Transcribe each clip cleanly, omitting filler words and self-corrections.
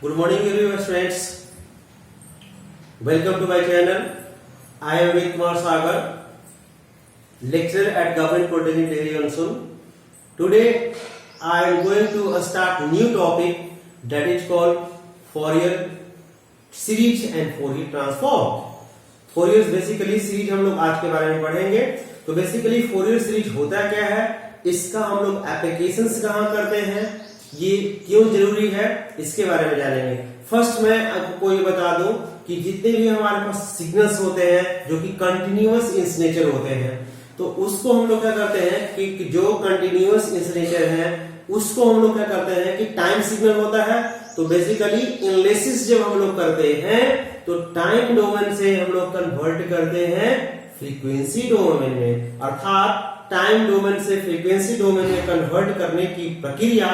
Good morning, everyone, friends. Welcome to my channel. I am Amit Kumar Sagar, lecturer at Government Polytechnic Degree Onsun. Today, I am going to start a new topic that is called Fourier series and Fourier transform. Fourier basically series हम लोग आज के बारे में पढ़ेंगे. तो basically Fourier series होता क्या है, इसका हम लोग एप्लीकेशंस कहाँ करते हैं, ये क्यों जरूरी है, इसके बारे में जानेंगे. फर्स्ट मैं आपको ये बता दूं कि जितने भी हमारे पास सिग्नल्स होते हैं जो कि कंटिन्यूअस इन नेचर होते हैं, तो उसको हम लोग क्या करते हैं कि जो कंटिन्यूअस इन नेचर है उसको हम लोग क्या करते हैं कि टाइम सिग्नल होता है. तो बेसिकली एनालिसिस जब हम लोग करते हैं तो टाइम डोमेन से हम लोग कन्वर्ट करते हैं फ्रीक्वेंसी डोमेन में, अर्थात टाइम डोमेन से फ्रीक्वेंसी डोमेन में कन्वर्ट करने की प्रक्रिया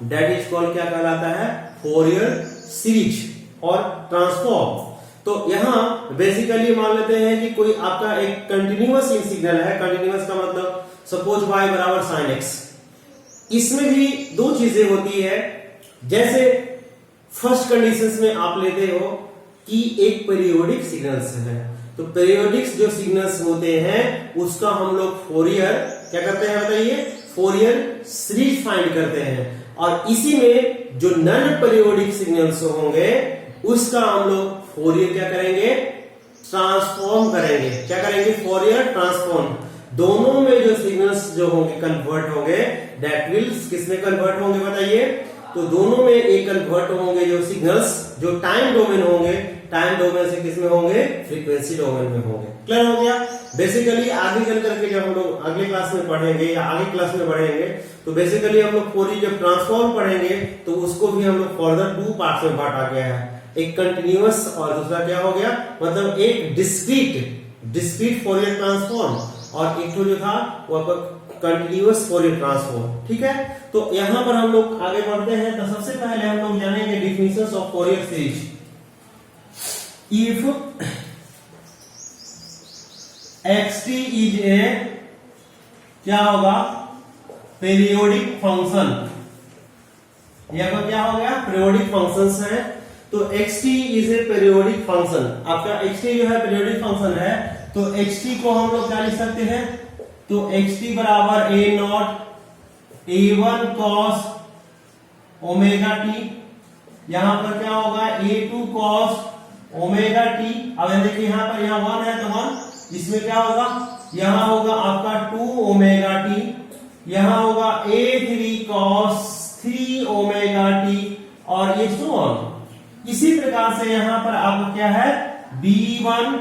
दैट इज कॉल्ड क्या कहलाता है, फोरियर सीरीज और ट्रांसफॉर्म. तो यहाँ बेसिकली मान लेते हैं कि कोई आपका एक कंटिन्यूअस इन सिग्नल है. कंटिन्यूअस का मतलब सपोज y बराबर sin x. इसमें भी दो चीजें होती है. जैसे फर्स्ट कंडीशंस में आप लेते हो कि एक पीरियोडिक सिग्नल्स है, तो पीरियोडिक्स जो सिग्नल्स होते हैं उसका हम लोग फोरियर क्या करते हैं बताइए, फोरियर सीरीज फाइंड करते हैं. और इसी में जो नॉन पीरियोडिक सिग्नल्स होंगे उसका हम लोग फोरियर क्या करेंगे, ट्रांसफॉर्म करेंगे. क्या करेंगे, फोरियर ट्रांसफॉर्म. दोनों में जो सिग्नल्स जो होंगे कन्वर्ट होंगे, दैट विल किसमें कन्वर्ट होंगे बताइए, तो दोनों में एक कन्वर्ट होंगे जो सिग्नल्स जो टाइम डोमेन होंगे, टाइम डोमेन से किसमें होंगे, फ्रीक्वेंसी डोमेन में होंगे. क्लियर हो गया. बेसिकली आगे चल करके जब हम लोग अगले क्लास में पढ़ेंगे या आगे क्लास में पढ़ेंगे तो बेसिकली हम लोग फोरियर जब ट्रांसफॉर्म पढ़ेंगे तो उसको भी हम लोग फर्दर टू पार्ट्स में बांटा गया है. एक कंटिन्यूअस और दूसरा क्या हो गया, मतलब एक डिस्क्रीट फोरियर ट्रांसफॉर्म और एक जो था वो कंटिन्यूअस फोरियर ट्रांसफॉर्म. ठीक है. तो यहां पर हम लोग आगे बढ़ते हैं. तो सबसे पहले हम लोग जानेंगे definitions of Fourier series. If xt is ए क्या होगा, पीरियोडिक फंक्शन. यहां पर क्या हो गया, पीरियोडिक फंक्शंस है. तो xt is a periodic function. आपका xt जो है पीरियोडिक फंक्शन है. तो xt को हम लोग क्या लिख सकते हैं, तो xt बराबर a naught a1 cos omega T. यहां पर क्या होगा, a2 cos ओमेगा टी. अब देखिए यहां पर यहाँ 1 है तो 1, इसमें क्या होगा, यहां होगा आपका 2 ओमेगा टी, यहां होगा a3 cos 3 ओमेगा टी और ये सो ऑन. इसी प्रकार से यहां पर आपका क्या है, b1,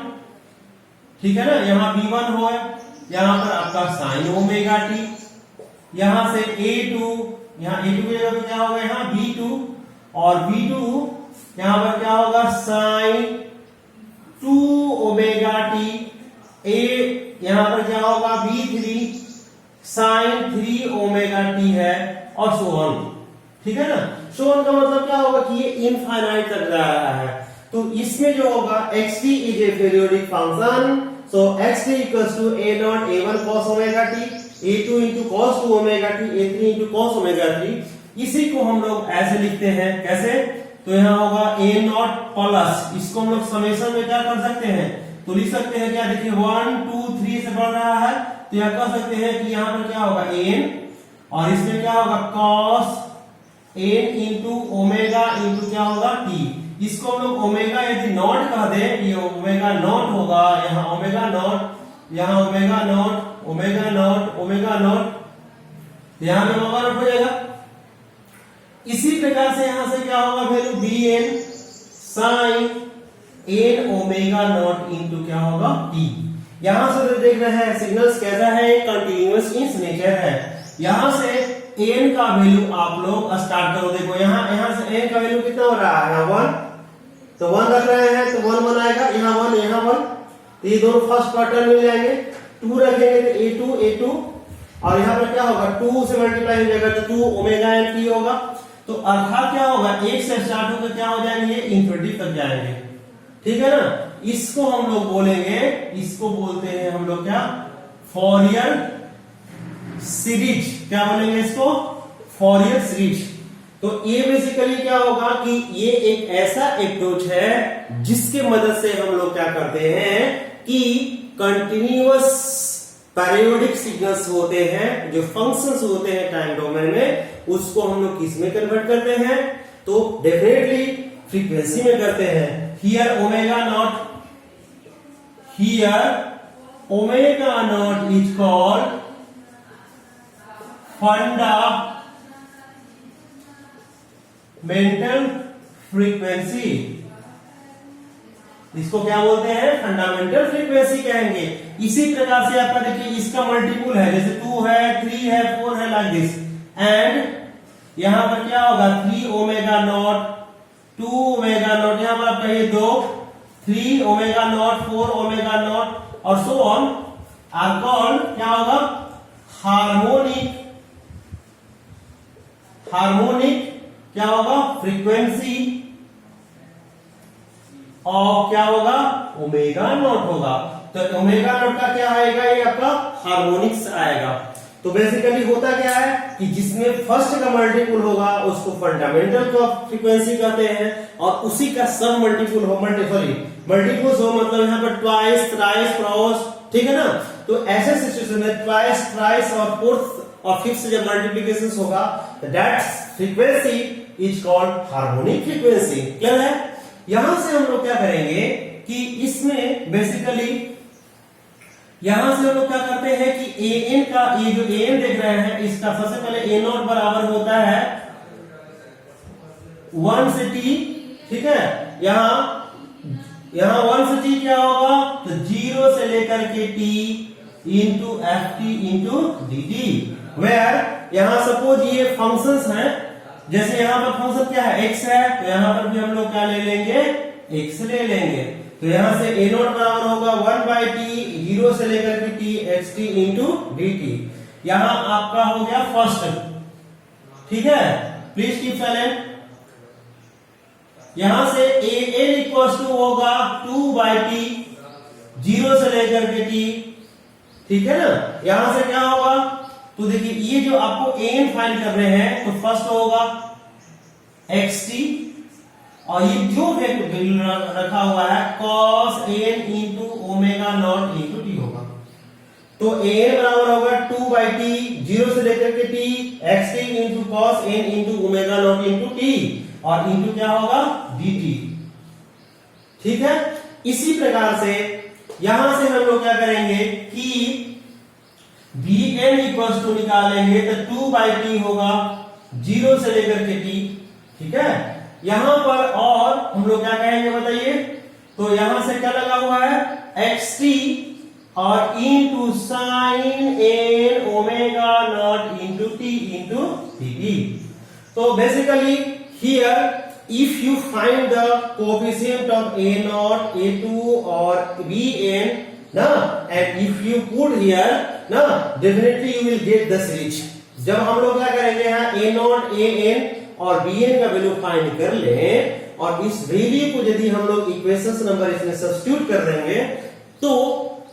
ठीक है ना, यहां b1 हो, यहां पर आपका sin ओमेगा टी, यहां से a2, यहां a2 की जगह पे क्या होगा, यहां b2 और b2 यहां पर क्या होगा, sin 2 ओमेगा टी. a यहां पर क्या होगा, b3 sin 3 ओमेगा टी है और सो ऑन. ठीक है ना. सो ऑन का मतलब क्या होगा कि ये इनफाइनाइट तक जा रहा है. तो इसमें जो होगा xt is a periodic function. So xt equals to a naught a1 cos omega T, a2 into cos 2 omega T, a3 into cos omega T. इसी को हम लोग ऐसे लिखते हैं, कैसे, तो यहाँ होगा a नॉट प्लस, इसको हम लोग समेशन में क्या कर सकते हैं, तो लिख सकते हैं क्या, देखिए 1 2 3 से बढ़ रहा है तो यहाँ कर सकते हैं कि यहाँ पर क्या होगा n और इसमें क्या होगा cos n into omega into क्या होगा t. इसको हम लोग ओमेगा यदि नॉट कह दे, ये ओमेगा नॉट होगा, यहाँ ओमेगा नॉट, यहाँ omega naught, omega naught, omega naught, यहाँ पे ओमेगा नॉट हो जाएगा. इसी प्रकार से यहां से क्या होगा, value bn sin n omega not into क्या होगा t. यहां से तो देख रहे हैं सिग्नल्स कैसा है, कंटिन्यूअस इन नेचर है. यहां से n का वैल्यू आप लोग स्टार्ट करो. देखो यहां से n का वैल्यू कितना हो रहा है, 1, तो 1 रख रहे हैं तो 1 1 आएगा, यहाँ 1 यहाँ 1, तो ये दोनों फर्स्ट क्वार्टर मिल जाएंगे. 2 रखेंगे तो a2 और यहाँ पर क्या होगा, 2 से मल्टीप्लाई हो जाएगा तो 2 ओमेगा n t होगा. तो अर्थात क्या होगा, 1 से स्टार्ट होकर क्या हो जाएंगे, इंफिनिटी तक जाएंगे. ठीक है ना. इसको हम लोग बोलेंगे, इसको बोलते हैं हम लोग क्या, फोरियर सीरीज. क्या बोलेंगे इसको, फोरियर सीरीज. तो ये बेसिकली क्या होगा कि ये एक ऐसा अप्रोच है जिसके मदद से हम लोग क्या करते हैं कि कंटिन्यूअस पीरियोडिक सिग्नल्स होते हैं, जो फंक्शंस होते हैं टाइम डोमेन में, उसको हम लोग किस में कन्वर्ट करते हैं? तो डेफिनेटली फ्रीक्वेंसी में करते हैं। Here omega naught is called fundamental frequency. इसको क्या बोलते हैं? फंडामेंटल फ्रीक्वेंसी कहेंगे। इसी प्रकार से आपका देखिए इसका मल्टीपल है, जैसे 2 है, 3 है, 4 है, लाइक दिस। एंड यहां पर क्या होगा? 3 ओमेगा नॉट, 2 ओमेगा नॉट, यहां पर आपका ये 2, 3 ओमेगा नॉट, 4 ओमेगा नॉट और सो ऑन आर कॉल्ड क्या होगा? हार्मोनिक क्या होगा? फ्रीक्वेंसी और क्या होगा? ओमेगा नॉट होगा। तो ओमेगा नॉट का क्या आएगा? ये आपका हार्मोनिक्स आएगा। तो बेसिकली होता क्या है कि जिसमें फर्स्ट का मल्टीपल होगा उसको फंडामेंटल फ्रीक्वेंसी कहते हैं, और उसी का सब मल्टीपल हो, मल्टीपल्स हो मतलब यहाँ पर ट्वाइस, थ्राइस, क्रॉस, ठीक है ना। तो ऐसे सिचुएशन में ट्वाइस, थ्राइस और फोर्थ और फिफ्थ जब मल्टीप्लिकेशन होगा, that frequency is called harmonic frequency. Clear है? यहां से हम लोग क्या करेंगे कि इसमें बेसिकली यहां से हम लोग क्या करते हैं कि एन का, ये जो एन देख रहे हैं, इसका सबसे पहले ए नॉट बराबर होता है 1 से टी, ठीक है। यहां 1 से टी क्या होगा? तो 0 से लेकर के T into F T into D T, where यहां सपोज ये फंक्शंस हैं, जैसे यहां पर फंक्शन क्या है? x है, तो यहां पर भी हम लोग क्या ले लेंगे? x ले लेंगे। तो यहां से a नॉट बराबर होगा 1 बाई टी, 0 से लेकर के T, x T into D T. यहां आपका हो गया फर्स्ट, ठीक है। Please keep silent. यहां से a n इक्वल टू होगा 2 बाई टी, 0 से लेकर के टी, ठीक है ना। यहां से क्या होगा? तो देखिए ये जो आपको an फाइंड कर रहे हैं, तो फर्स्ट होगा xt, और ये जो वैल्यू रखा हुआ है cos n into omega naught into T होगा। तो an बराबर होगा 2 बाई टी, 0 से लेकर के T, xt into cos n into omega naught into T, और इंटू क्या होगा? dt, ठीक है। इसी प्रकार से यहां से हम लोग क्या करेंगे कि bn इक्वल्स टू निकालेंगे, तो 2 बाई टी होगा 0 से लेकर के टी, ठीक है। यहां पर और हम लोग क्या कहेंगे बताइए? तो यहां से क्या लगा हुआ है? xt और into sine n omega not into T into dt। तो basically here if you find the coefficient of a naught, a2 or bn, na, and if you put here, na, definitely you will get the series। जब हम लोग क्या करेंगे यहाँ a not, an और bn का value find कर लें, और इस वैल्यू को यदि हम लोग इक्वेशन नंबर इसमें सब्स्टिट्यूट कर देंगे, तो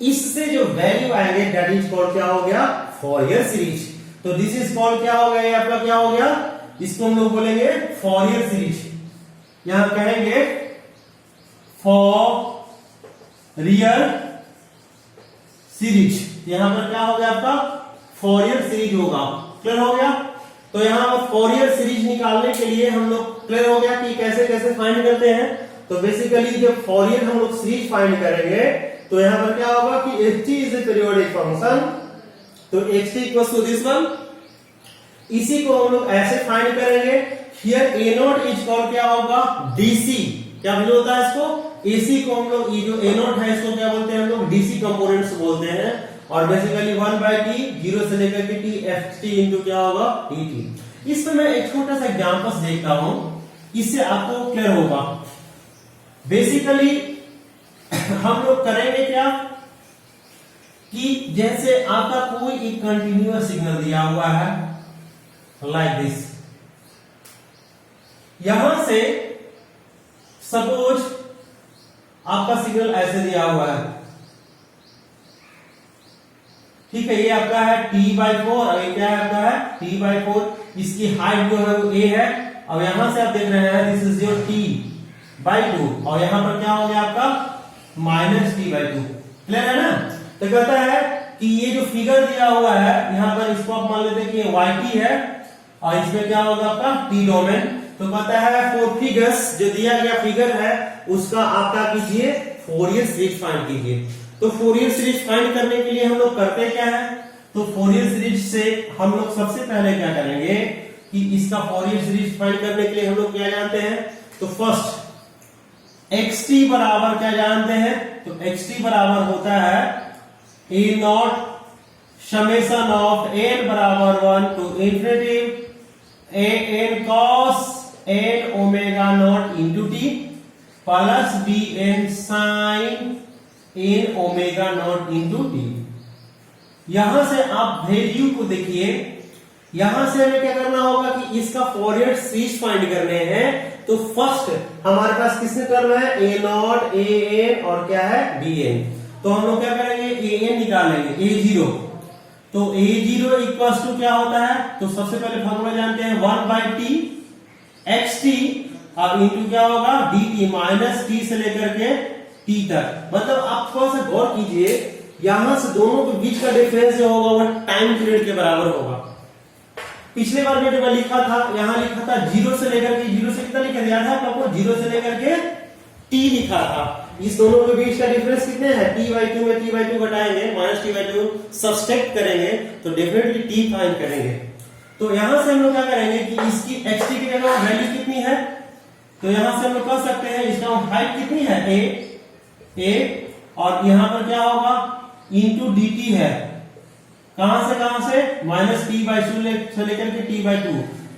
इससे जो वैल्यू आएंगे दैट इज कॉल्ड क्या हो गया? फॉरियर सीरीज। तो दिस इज कॉल्ड क्या हो गया? आपका क्या हो गया? इसको हम लोग बोलेंगे फॉरियर सीरीज। यहां कहेंगे फॉरियर सीरीज। यहां पर क्या हो गया? आपका फॉरियर सीरीज होगा। क्लियर हो गया? तो यहां फॉरियर सीरीज निकालने के लिए हम लोग क्लियर हो गया कि कैसे कैसे फाइंड करते हैं। तो बेसिकली जब फॉरियर हम लोग सीरीज फाइंड करेंगे, तो यहां पर क्या होगा कि xt is a periodic function, तो xt equals to this one. इसी को हम लोग ऐसे फाइंड करेंगे। Here a naught is called क्या होगा? dc। क्या वैल्यू होता है इसको? ac को हम लोग, ये जो a नॉट है इसको क्या बोलते हैं हम लोग? dc कंपोनेंट्स बोलते हैं। और बेसिकली 1 बाई टी, 0 से लेकर के टी, ft इंटू क्या होगा? dt। इसमें मैं एक छोटा सा एग्जांपल देखता हूं, इससे आपको क्लियर होगा। बेसिकली हम लोग करेंगे क्या कि जैसे आपका कोई एक कंटिन्यूअस सिग्नल दिया हुआ है लाइक दिस, यहां से सपोज आपका सिग्नल ऐसे दिया हुआ है, ठीक है। ये आपका है t/4 और ये क्या है? आपका है t/4। इसकी हाइट जो है वो a है अब यहां से आप देख रहे हैं दिस इज योर t/2 और यहां पर क्या हो गया आपका -t/2। क्लियर है ना? तो कहता है कि ये जो फिगर दिया हुआ है यहां पर इसको आप मान लेते हैं कि yt है और इसमें क्या होगा आपका t डोमेन। तो कहता है फॉर फिगर्स, जो दिया गया फिगर है उसका आप क्या कीजिए, फोरियर सीरीज फाइंड कीजिए। तो फोरियर सीरीज फाइंड करने के लिए हम लोग करते क्या है, तो फोरियर सीरीज से हम लोग सबसे पहले क्या करेंगे कि इसका फोरियर सीरीज फाइंड करने के लिए हम लोग क्या जानते हैं, तो फर्स्ट xt बराबर क्या जानते हैं, तो xt बराबर होता है a naught summation of n बराबर 1 to infinity a n cos n omega not into t plus b n sin n omega not into t। यहां से आप वैल्यू को देखिए, यहां से हमें क्या करना होगा कि इसका फोरियर सीरीज फाइंड करने हैं। तो फर्स्ट हमारे पास किसने टर्म है, a नॉट a n और क्या है b n। तो हम लोग क्या करेंगे, a n निकालेंगे a0। तो a0 इक्वल्स टू क्या होता है, तो सबसे पहले फॉर्मूला जानते हैं 1/t xt और इंटू क्या होगा dt माइनस t से लेकर के t तक। मतलब आप थोड़ा सा गौर कीजिए, यहां से दोनों के बीच का डिफरेंस जो होगा वो टाइम पीरियड के बराबर होगा। पिछले बार में जब मैं लिखा था, यहां लिखा था 0 से लेकर के, 0 से कितना लिखा दिया था आपको, 0 से लेकर के t लिखा था। इस दोनों के बीच का डिफरेंस कितने हैं, t/2 में t/2 घटाएंगे, -t/2 सब्सट्रैक्ट करेंगे तो डेफिनेटली t फाइंड करेंगे। तो यहां से हम लोग क्या करेंगे कि इसकी xt की जगह वैल्यू कितनी है, तो यहां से हम लोग कह सकते हैं इसका हाइट कितनी है a और यहां पर क्या होगा इंटू dt है, कहां से -t/2 से लेकर के t/2।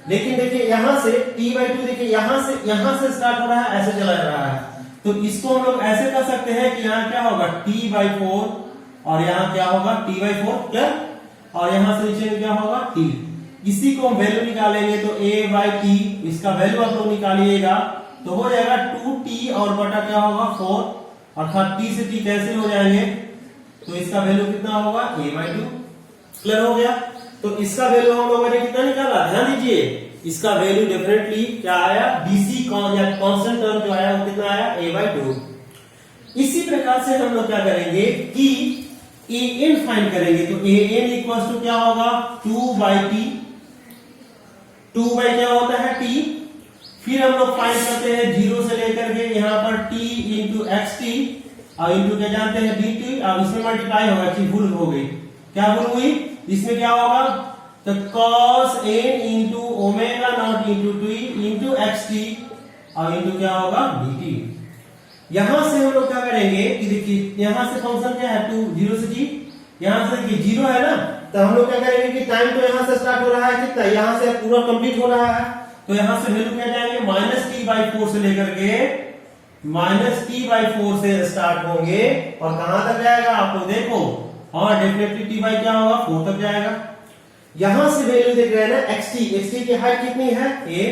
लेकिन देखिए यहां से t/2 देखिए यहां से स्टार्ट हो रहा है, ऐसे चला जा रहा है। तो इसको हम लोग ऐसे कर सकते हैं कि यहां क्या होगा t/4 और यहां क्या होगा t/4 क्लियर, और यहां से नीचे में क्या होगा t। इसी को हम वैल्यू निकालेंगे तो a/t, इसका वैल्यू आप लोग निकालिएगा तो हो जाएगा 2t और बटा क्या होगा 4, अर्थात t से t कैंसिल हो जाएंगे तो इसका वैल्यू कितना होगा a/2। क्लियर हो गया? तो इसका वैल्यू हम लोगों ने कितना निकाला, ध्यान दीजिए, इसका वैल्यू डेफिनेटली क्या आया, BC कांस्टेंट टर्म जो आया वो कितना आया a/2। इसी प्रकार से हम लोग क्या करेंगे कि an फाइंड करेंगे। तो an इक्वल्स टू क्या होगा 2/t, 2 बाई क्या होता है t। फिर हम लोग फाइंड करते हैं 0 से लेकर के यहाँ पर t इंटू xt और इंटू क्या जानते हैं dt, और इसमें मल्टीप्लाई होगा, चीज भूल हो गई, क्या भूल हुई, इसमें क्या होगा तो cos n into omega naught into t into xt और इंटू क्या होगा dt। यहां से हम लोग क्या करेंगे कि देखिए यहां से फंक्शन क्या है 2 0 से t, यहां से देखिए 0 है ना, तो हम लोग क्या करेंगे कि टाइम तो यहां से स्टार्ट हो रहा है कितना, यहां से पूरा कंप्लीट हो रहा है, तो यहां से वैल्यू क्या जाएंगे -t/4 से लेकर के -t/4 से स्टार्ट होंगे और कहां तक जाएगा आप लोग देखो, हाँ डेफिनेटली t क्या होगा 4 तक जाएगा। यहां से वैल्यू देख रहे हैं ना xt की हाइट कितनी है a,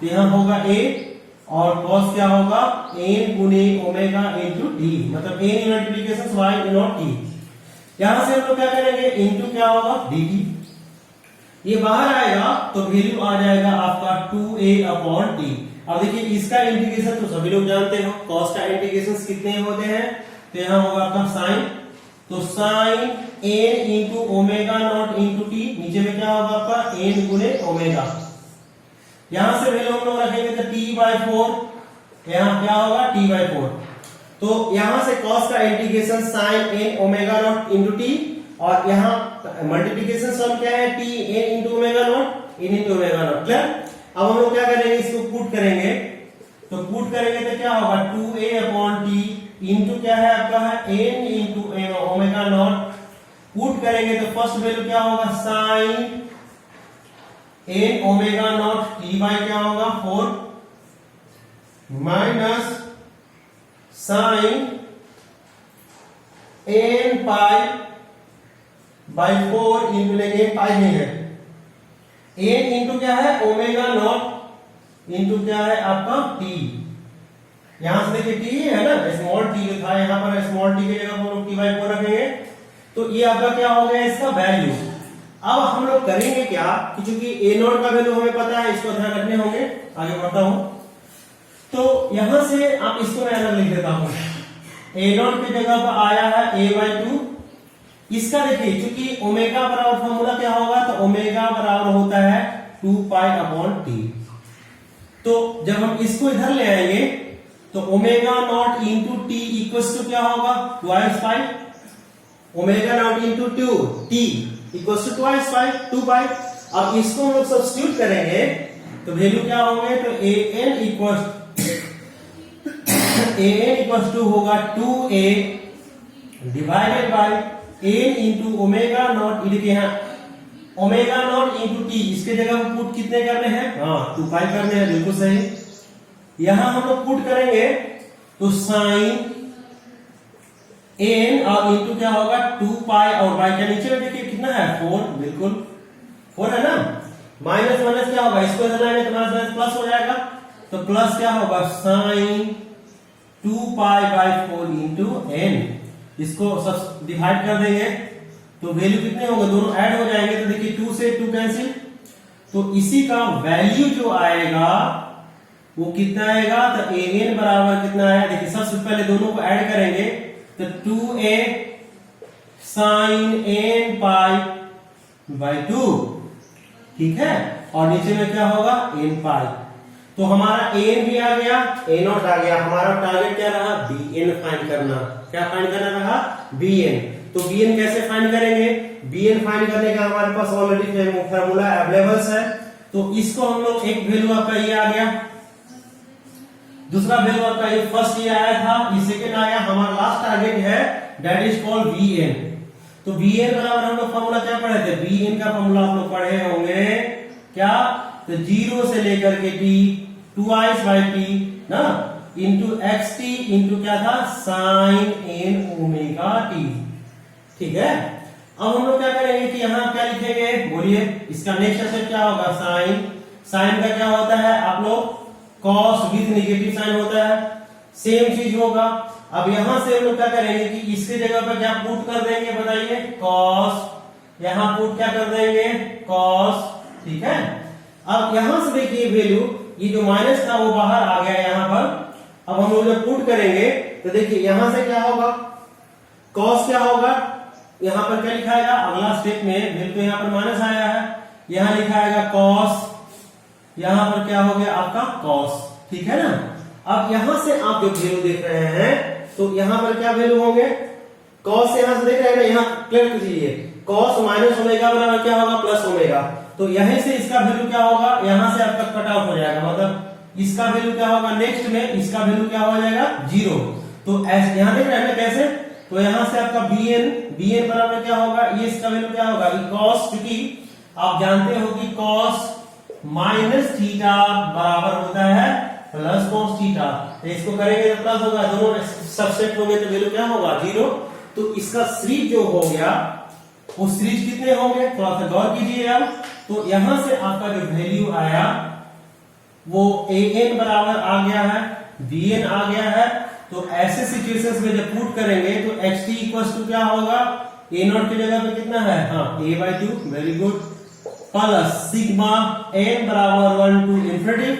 तो यहां होगा a और cos क्या होगा n गुने ओमेगा इंटू t, मतलब n multiplication y not t। यहां से हम लोग क्या करेंगे इंटू क्या होगा dt, ये बाहर आएगा तो वैल्यू आ जाएगा आपका 2a/t। अब देखिए इसका इंटीग्रेशन तो सभी लोग जानते हो, cos का इंटीग्रेशन कितने होते हैं, तो यहां होगा आपका sin, तो sin n into omega naught into t, नीचे में क्या होगा आपका n गुने ओमेगा। यहां से वैल्यू हम लोग रखेंगे तो t/4, यहां क्या होगा t/4। तो यहां से cos का integration sin n omega not into t और यहां मल्टीप्लिकेशन सम क्या है t n into omega naught, n into omega naught. Clear? अब हम लोग क्या करेंगे, इसको पुट करेंगे, तो पुट करेंगे तो क्या होगा 2a/t इंटू क्या है आपका है n into omega naught. Put करेंगे तो फर्स्ट वैल्यू क्या होगा sin n omega not t by क्या होगा 4 minus sin n pi by 4 into, लेकिन पाई नहीं है, n इंटू क्या है ओमेगा नॉट इंटू क्या है आपका t। यहां से देखिए t है ना, स्मॉल t जो था यहाँ पर स्मॉल t की जगह हम लोग t/4 रखेंगे, तो ये आपका क्या हो गया इसका वैल्यू। अब हम लोग करेंगे क्या कि चूंकि ए नॉट का वैल्यू हमें पता है, इसको ध्यान रखने होंगे। आगे बढ़ता हूं, तो यहां से आप इसको मैं अलग लिख देता हूं। ए नॉट की जगह पर आया है a/2। इसका देखिए चूंकि ओमेगा बराबर फॉर्मूला क्या होगा, तो ओमेगा बराबर होता है 2π/t। तो जब हम इसको इधर ले आएंगे तो omega not into T equals to क्या होगा, twice pi. Omega not into two T equals to twice pi, 2π। अब इसको हम लोग सब्स्टिट्यूट करेंगे तो वैल्यू क्या होंगे, तो an इक्वल्स टू होगा 2a divided by n into omega naught. देखिए यहाँ ओमेगा नॉट इंटू टी, इसके जगह हम पुट कितने करने हैं, हाँ 2π करने हैं, बिल्कुल सही। यहां हम लोग पुट करेंगे तो साइन n और इंटू क्या होगा 2π, और y के नीचे में देखिए कितना है 4, बिल्कुल 4 है ना। माइनस माइनस क्या होगा, इसको इधर लाएंगे तो माइनस प्लस हो जाएगा, तो प्लस क्या होगा साइन 2π/4 इंटू n। इसको सब डिवाइड कर देंगे तो वैल्यू कितने होंगे, दोनों ऐड हो जाएंगे, तो देखिए 2 से 2 कैंसिल, तो इसी का वैल्यू जो आएगा वो कितना आएगा, तो an बराबर कितना आया, देखिए सबसे पहले दोनों को ऐड करेंगे तो 2a sin n π/2, ठीक है, और नीचे में क्या होगा n π। तो हमारा an भी आ गया, a0 आ गया। हमारा टारगेट क्या रहा, bn फाइंड करना। क्या फाइंड करना रहा, bn। तो bn कैसे फाइंड करेंगे, bn फाइंड करने का हमारे पास ऑलरेडी फार्मूला अवेलेबल है। तो इसको हम लोग, एक वैल्यू आपका ये आ गया, दूसरा वैल्यू आपका ये फर्स्ट ये आया था, ये सेकंड आया। हमारा लास्ट टारगेट है दैट इज कॉल्ड bn। तो bn बराबर हम लोग फार्मूला क्या पढ़े थे, bn का फार्मूला आप लोग पढ़े होंगे क्या, तो 0 से लेकर के t ट्वाइस बाय t ना इंटू xt इंटू क्या था साइन n ओमेगा t, ठीक है। अब हम लोग क्या करेंगे कि यहाँ क्या लिखेंगे, बोलिए, इसका नेक्स्ट स्टेप क्या होगा, साइन। साइन का क्या होता है आप लोग, कॉस विद नेगेटिव साइन होता है, सेम चीज होगा। अब यहां से हम लोग क्या करेंगे कि इसकी जगह पर क्या पुट कर देंगे, बताइए, कॉस। यहां पुट क्या कर देंगे, कॉस, ठीक है। अब यहां से देखिए वैल्यू, ये जो माइनस था वो बाहर आ गया यहाँ पर। अब हम लोग जब पुट करेंगे तो देखिए यहां से क्या होगा, कॉस क्या होगा, यहां पर क्या लिखाएगा, अगला स्टेप में वैल्यू यहाँ पर माइनस आया है, यहां लिखाएगा कॉस, यहां पर क्या हो गया आपका कॉस, ठीक है ना। अब यहां से आप जो वैल्यू देख रहे हैं तो यहां पर क्या वैल्यू होंगे, कॉस से यहां से देख रहे हैं ना, यहां क्लियर कीजिए, कॉस माइनस ओमेगा बराबर क्या होगा, प्लस ओमेगा। तो यहीं से इसका वैल्यू क्या होगा, यहां से आपका कट ऑफ हो जाएगा, मतलब इसका वैल्यू क्या होगा नेक्स्ट में, इसका वैल्यू क्या हो जाएगा 0। तो यहां देख रहे हैं ना कैसे, तो यहां से आपका bn बराबर क्या होगा, ये इसका वैल्यू क्या होगा, कॉस, क्योंकि आप जानते हो कि कॉस माइनस थीटा बराबर होता है प्लस कॉस थीटा। तो इसको करेंगे तो प्लस होगा, दोनों सबसेट होंगे तो वैल्यू क्या होगा 0। तो इसका सीरीज जो हो गया वो सीरीज कितने होंगे, थोड़ा सा गौर कीजिए आप। तो यहां से आपका जो वैल्यू आया वो an बराबर आ गया है, bn आ गया है। तो ऐसे सिचुएशंस में जब पुट करेंगे तो xt इक्वल्स टू क्या होगा, a0 की जगह पे कितना है, हाँ a/2, very good, plus sigma n बराबर 1 टू इंफिनिटी।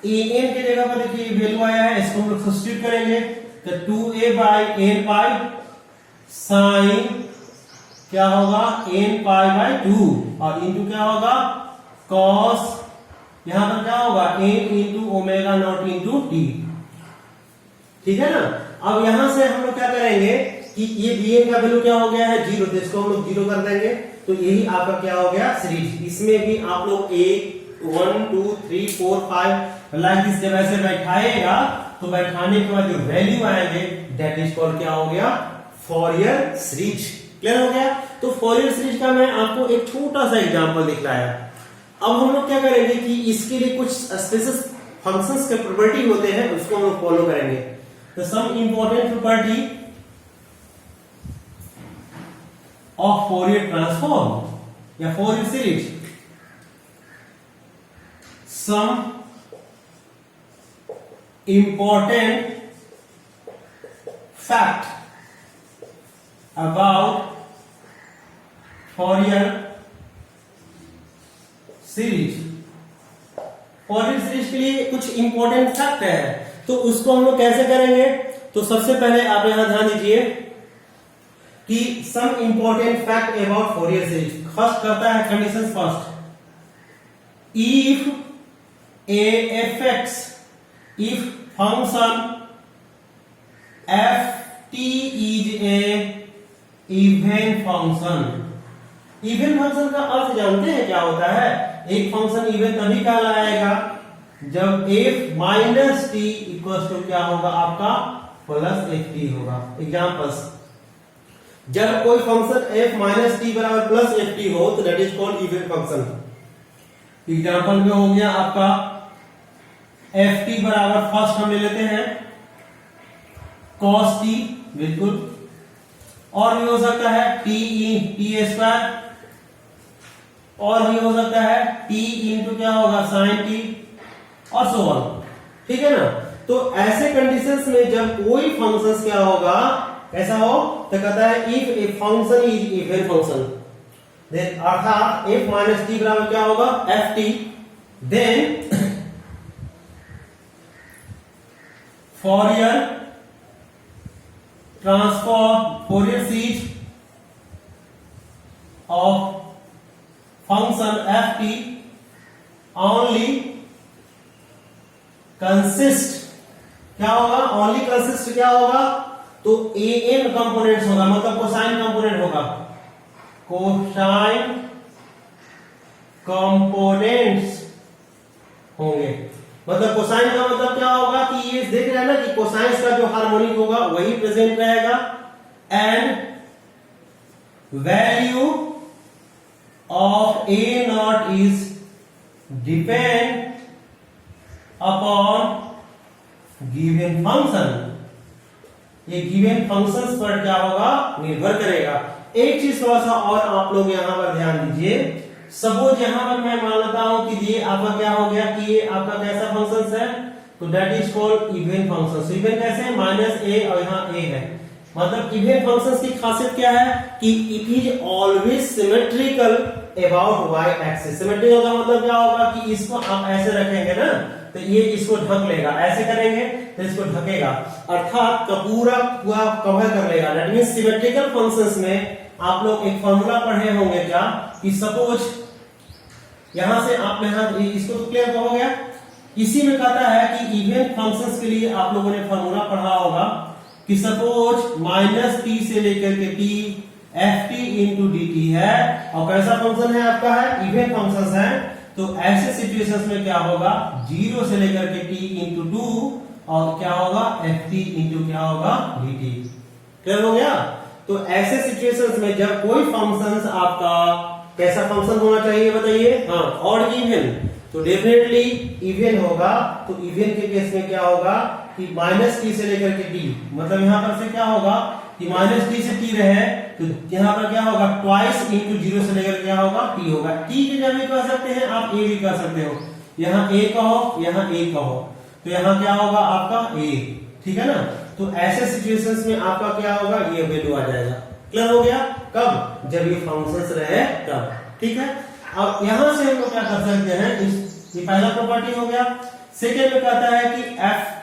an की जगह पर देखिए वैल्यू आया है, इसको हम लोग सब्स्टिट्यूट करेंगे तो 2a/n साइन क्या होगा n π/2 और इंटू क्या होगा कॉस, यहां पर क्या होगा n into omega naught into T, ठीक है ना। अब यहां से हम लोग क्या करेंगे कि ये bn का वैल्यू क्या हो गया है 0, तो इसको हम लोग 0 कर देंगे। तो यही आपका क्या हो गया सीरीज। इसमें भी आप लोग 1 2 3 4 5 लाइक दिस जब ऐसे बैठाएगा तो बैठाने के बाद जो वैल्यू आएंगे दैट इज कॉल्ड क्या हो गया फॉरियर सीरीज। क्लियर हो गया। तो फॉरियर सीरीज का मैं आपको एक छोटा सा एग्जांपल दिखलाया। अब हम लोग क्या करेंगे कि इसके लिए कुछ स्पेशल फंक्शंस के प्रॉपर्टी होते हैं उसको हम लोग फॉलो करेंगे। तो some important property of Fourier transform या Fourier series. Some important fact about Fourier series. Fourier series के लिए कुछ इंपॉर्टेंट फैक्ट है, तो उसको हम लोग कैसे करेंगे? तो सबसे पहले आप यहां ध्यान दीजिए कि some important fact about Fourier series. First करता है condition first, if if function ft is a even function। Even function का अर्थ जानते हैं क्या होता है? एक फंक्शन इवन तभी कहलाएगा जब f minus T equal to क्या होगा आपका प्लस एफ टी होगा। एग्जाम्पल्स, जब कोई फंक्शन f माइनस टी बराबर प्लस एफ टी हो तो that is called even function. Example में हो गया आपका एफ टी बराबर फर्स्ट हम ले लेते हैं cos टी, बिल्कुल, और भी हो सकता है टी स्क्वायर, और भी हो सकता है टी इंटू क्या होगा साइन टी, और सो ऑन। ठीक है ना? तो ऐसे कंडीशंस में जब कोई फंक्शन क्या होगा ऐसा हो तो कहता है if a function is even function, then अर्थात f माइनस टी बराबर क्या होगा F T, then Fourier transform, Fourier series of function F T only consist क्या होगा? ओनली कंसिस्ट क्या होगा? तो ए एन कंपोनेंट्स होगा, मतलब कोसाइन कंपोनेंट होगा, कोसाइन कंपोनेंट्स होंगे। मतलब कोसाइन का मतलब क्या होगा कि ये देख रहे हैं ना कि कोसाइंस का जो हार्मोनिक होगा वही प्रेजेंट रहेगा, and value of A not is depend upon given function. ये गिवन फंक्शंस पर क्या होगा निर्भर करेगा। एक चीज थोड़ा सा और आप लोग यहां पर ध्यान दीजिए, सपोज यहां पर मैं मान लेता हूं कि ये आपका क्या हो गया कि ये आपका कैसा फंक्शन है, तो that is called even function. Even कैसे है? माइनस ए और यहाँ ए है, मतलब इवन फंक्शंस की खासियत क्या है कि it is always symmetrical about Y axis. Symmetrical का मतलब क्या होगा कि इसको आप ऐसे रखेंगे ना तो ये इसको ढक लेगा, ऐसे करेंगे तो इसको ढकेगा, अर्थात पूरा कवर कर लेगा। दैट मींस सिमेट्रिकल फंक्शंस में आप लोग एक फॉर्मूला पढ़े होंगे क्या कि सपोज यहां से आप यहां इसको तो क्लियर हो गया। इसी में कहता है कि इवन फंक्शंस के लिए आप लोगों ने फॉर्मूला पढ़ा होगा कि सपोज माइनस टी से लेकर के T F T into D T है, और कैसा फंक्शन है आपका है इवन फंक्शन है, तो ऐसे सिचुएशंस में क्या होगा जीरो से लेकर के टी इंटू टू और क्या होगा एफ टी इंटू क्या होगा डी टी। क्लियर हो गया? तो ऐसे सिचुएशंस में जब कोई फंक्शन आपका कैसा फंक्शन होना चाहिए बताइए? हाँ, ऑड इवन, तो डेफिनेटली इवन होगा। तो इवन के केस में क्या होगा कि माइनस टी से लेकर के टी, मतलब यहां पर से क्या होगा कि माइनस टी से टी रहे तो यहां पर क्या होगा ट्वाइस इंटू जीरो से लेकर क्या होगा टी होगा। टी की जगह कह सकते हैं आप ए भी कह सकते हो, यहाँ ए कहो यहाँ ए कहो, तो यहाँ क्या होगा आपका ए। ठीक है ना? तो ऐसे सिचुएशंस में आपका क्या होगा ये वैल्यू आ जाएगा। क्लियर हो गया? कब? जब ये फंक्शंस रहे तब। ठीक है? अब यहां से हम लोग क्या कर सकते हैं, ये पहला प्रॉपर्टी हो गया। सेकेंड में कहता है कि